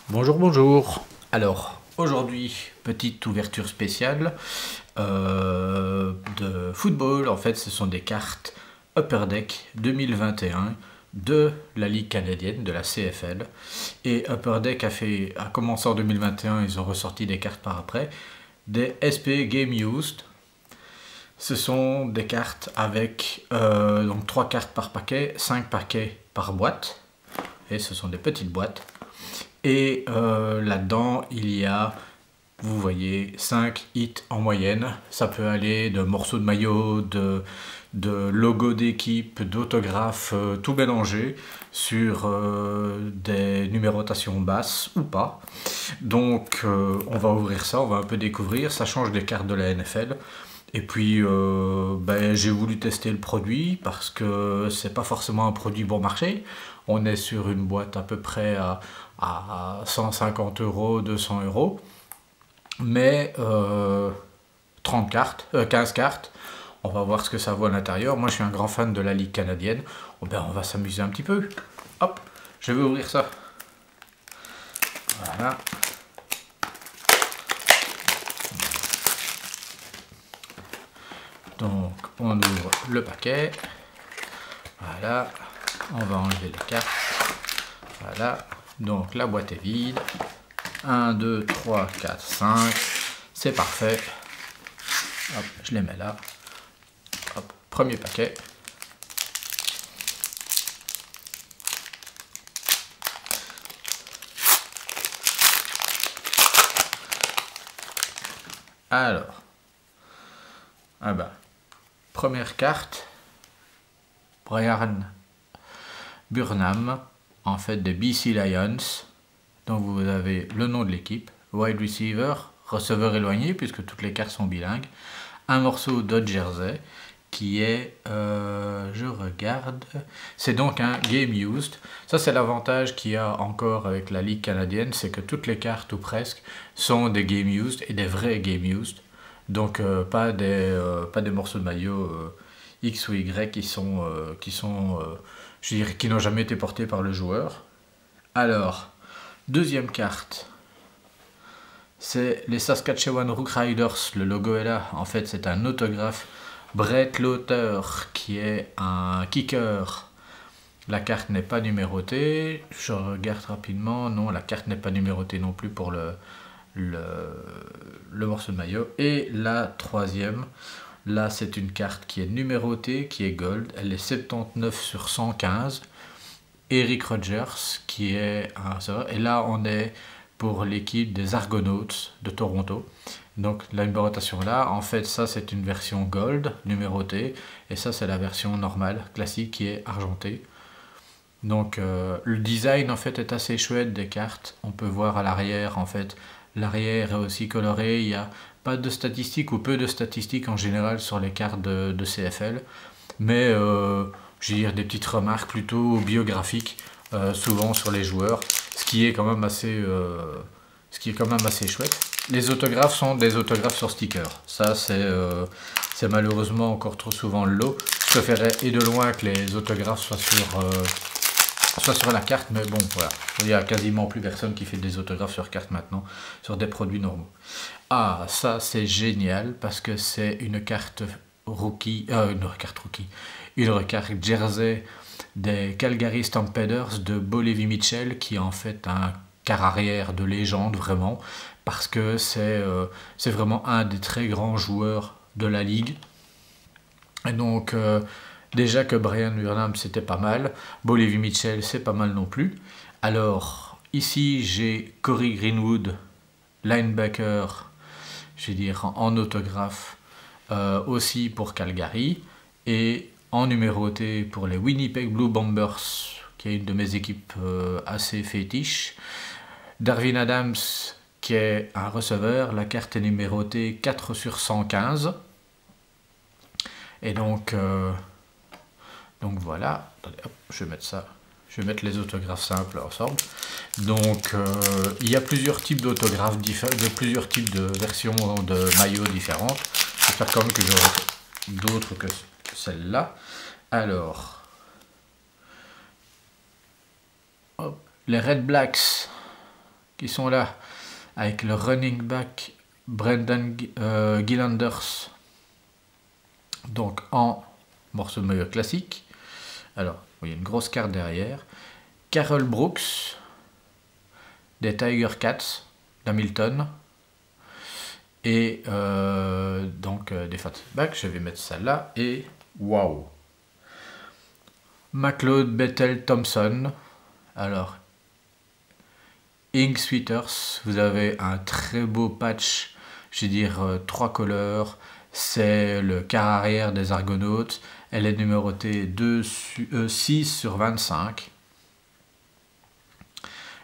Bonjour, bonjour. Alors, aujourd'hui, petite ouverture spéciale de football. En fait, ce sont des cartes Upper Deck 2021 de la Ligue canadienne, de la CFL. Et Upper Deck a commencé en 2021, ils ont ressorti des cartes par après. Des SP Game Used. Ce sont des cartes avec donc 3 cartes par paquet, 5 paquets par boîte. Et ce sont des petites boîtes. Et là-dedans, il y a, vous voyez, 5 hits en moyenne. Ça peut aller de morceaux de maillot, de logos d'équipe, d'autographes, tout mélangé sur des numérotations basses ou pas. Donc on va ouvrir ça, on va un peu découvrir. Ça change des cartes de la NFL. Et puis j'ai voulu tester le produit parce que c'est pas forcément un produit bon marché. On est sur une boîte à peu près à 150 euros, 200 euros. Mais 30 cartes, 15 cartes, on va voir ce que ça vaut à l'intérieur. Moi je suis un grand fan de la Ligue canadienne. Oh, on va s'amuser un petit peu. Hop, je vais ouvrir ça. Voilà. Donc on ouvre le paquet. Voilà. On va enlever les cartes. Voilà. Donc la boîte est vide. 1, 2, 3, 4, 5. C'est parfait. Hop, je les mets là. Hop, premier paquet. Alors. Première carte. Brian Burnham, en fait des BC Lions. Donc vous avez le nom de l'équipe, wide receiver, receveur éloigné puisque toutes les cartes sont bilingues, un morceau de jersey qui est, je regarde, c'est donc un game used. Ça c'est l'avantage qu'il y a encore avec la Ligue canadienne, c'est que toutes les cartes ou presque sont des game used et des vrais game used. Donc pas des morceaux de maillot X ou Y qui n'ont jamais été portés par le joueur. Alors, deuxième carte, c'est les Saskatchewan Roughriders. Le logo est là. En fait, c'est un autographe. Brett Lauter, qui est un kicker. La carte n'est pas numérotée. Je regarde rapidement. Non, la carte n'est pas numérotée non plus pour le morceau de maillot. Et la troisième, là c'est une carte qui est numérotée, qui est gold, elle est 79 sur 115. Eric Rogers qui est un serveur. Et là on est pour l'équipe des Argonauts de Toronto. Donc la numérotation là, en fait ça c'est une version gold numérotée et ça c'est la version normale, classique qui est argentée. Donc le design en fait est assez chouette des cartes. On peut voir à l'arrière en fait. L'arrière est aussi coloré. Il n'y a pas de statistiques ou peu de statistiques en général sur les cartes de CFL. Mais je veux dire des petites remarques plutôt biographiques souvent sur les joueurs. Ce qui est quand même assez chouette. Les autographes sont des autographes sur sticker. Ça c'est malheureusement encore trop souvent le lot. Je préférerais et de loin que les autographes soient sur la carte, mais bon, voilà. Il n'y a quasiment plus personne qui fait des autographes sur carte maintenant, sur des produits normaux. Ah, ça c'est génial, parce que c'est une carte rookie, une carte jersey des Calgary Stampeders de Bolevie Mitchell, qui est en fait un quart arrière de légende, vraiment, parce que c'est vraiment un des très grands joueurs de la ligue. Et donc... déjà que Brian Burnham c'était pas mal, Bolevie Mitchell c'est pas mal non plus. Alors ici j'ai Corey Greenwood, linebacker, je vais dire en autographe, aussi pour Calgary, et en numéroté pour les Winnipeg Blue Bombers, qui est une de mes équipes assez fétiche. Darvin Adams qui est un receveur, la carte est numérotée 4 sur 115. Et donc voilà, attendez, hop, je vais mettre ça, je vais mettre les autographes simples ensemble. Donc il y a plusieurs types d'autographes, plusieurs types de versions de maillots différentes. J'espère quand même que j'aurai d'autres que celle-là. Alors, hop, les Red Blacks, qui sont là, avec le running back Brendan Gillanders, donc en morceau de maillot classique. Alors, il y a une grosse carte derrière. Carol Brooks, des Tiger Cats d'Hamilton. Et donc des fatbacks, je vais mettre ça là. Et waouh! McLeod Bethel Thompson. Alors, Ink Sweeters, vous avez un très beau patch, je vais dire 3 couleurs. C'est le quart arrière des Argonautes. Elle est numérotée 6 sur 25.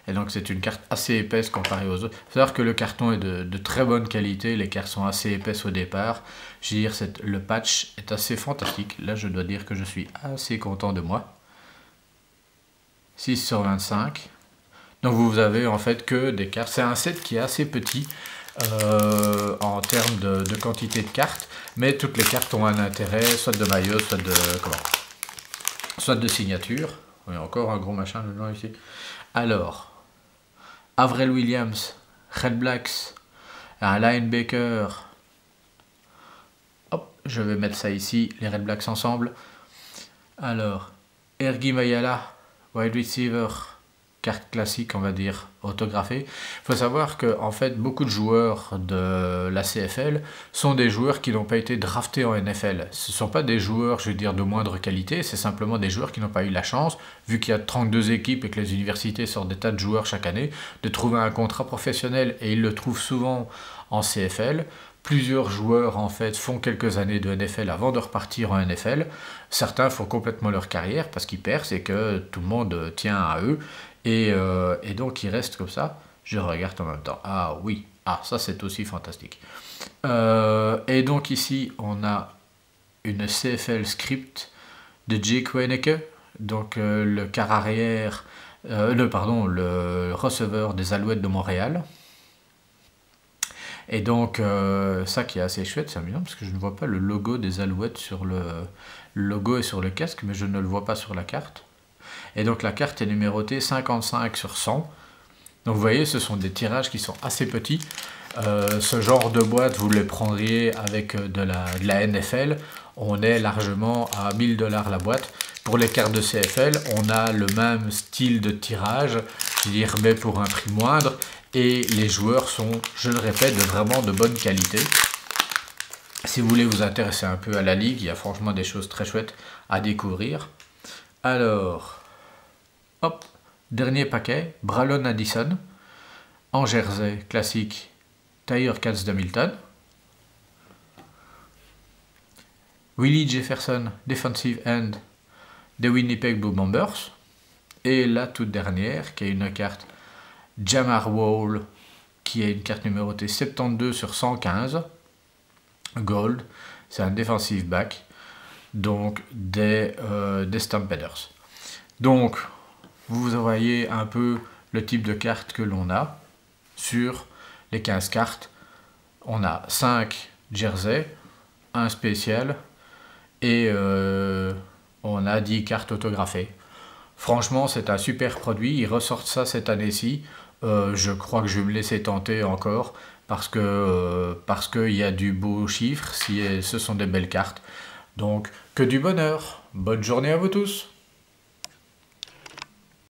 Et donc c'est une carte assez épaisse comparée aux autres. Il faut savoir que le carton est de très bonne qualité. Les cartes sont assez épaisses au départ. Je veux dire, le patch est assez fantastique. Là, je dois dire que je suis assez content de moi. 6 sur 25. Donc vous avez en fait que des cartes. C'est un set qui est assez petit en termes de quantité de cartes. Mais toutes les cartes ont un intérêt, soit de maillot, soit de signature. Il y a encore un gros machin dedans ici. Alors, Avril Williams, Red Blacks, un linebacker. Hop, je vais mettre ça ici, les Red Blacks ensemble. Alors, Ergi Mayala, wide receiver, carte classique, on va dire, autographée. Il faut savoir que en fait, beaucoup de joueurs de la CFL sont des joueurs qui n'ont pas été draftés en NFL. Ce ne sont pas des joueurs, je veux dire, de moindre qualité, c'est simplement des joueurs qui n'ont pas eu la chance, vu qu'il y a 32 équipes et que les universités sortent des tas de joueurs chaque année, de trouver un contrat professionnel, et ils le trouvent souvent en CFL. Plusieurs joueurs en fait font quelques années de NFL avant de repartir en NFL. Certains font complètement leur carrière parce qu'ils percent et que tout le monde tient à eux. Et donc ils restent comme ça. Je regarde en même temps. Ah oui, ça c'est aussi fantastique. Et donc ici on a une CFL script de Jake Weinecke. Donc le quart arrière, le receveur des Alouettes de Montréal. Et donc, ça qui est assez chouette, c'est amusant parce que je ne vois pas le logo des Alouettes sur le logo et sur le casque, mais je ne le vois pas sur la carte. Et donc la carte est numérotée 55 sur 100. Donc vous voyez, ce sont des tirages qui sont assez petits. Ce genre de boîte, vous les prendriez avec de la NFL. On est largement à 1 000 $ la boîte. Pour les cartes de CFL, on a le même style de tirage, je veux dire, mais pour un prix moindre. Et les joueurs sont, je le répète, vraiment de bonne qualité. Si vous voulez vous intéresser un peu à la ligue, il y a franchement des choses très chouettes à découvrir. Alors, hop, dernier paquet, Bralon Addison, en jersey classique, Tiger Cats d'Hamilton. Willie Jefferson, defensive end des Winnipeg Blue Bombers. Et la toute dernière, qui est une carte Jamar Wall, qui est une carte numérotée 72 sur 115, gold, c'est un defensive back, donc des Stampeders. Donc, vous voyez un peu le type de carte que l'on a. Sur les 15 cartes, on a 5 jerseys, un spécial, et on a 10 cartes autographiées. Franchement, c'est un super produit. Ils ressortent ça cette année-ci. Je crois que je vais me laisser tenter encore parce qu'il y a du beau chiffre. Ce sont des belles cartes. Donc, que du bonheur. Bonne journée à vous tous.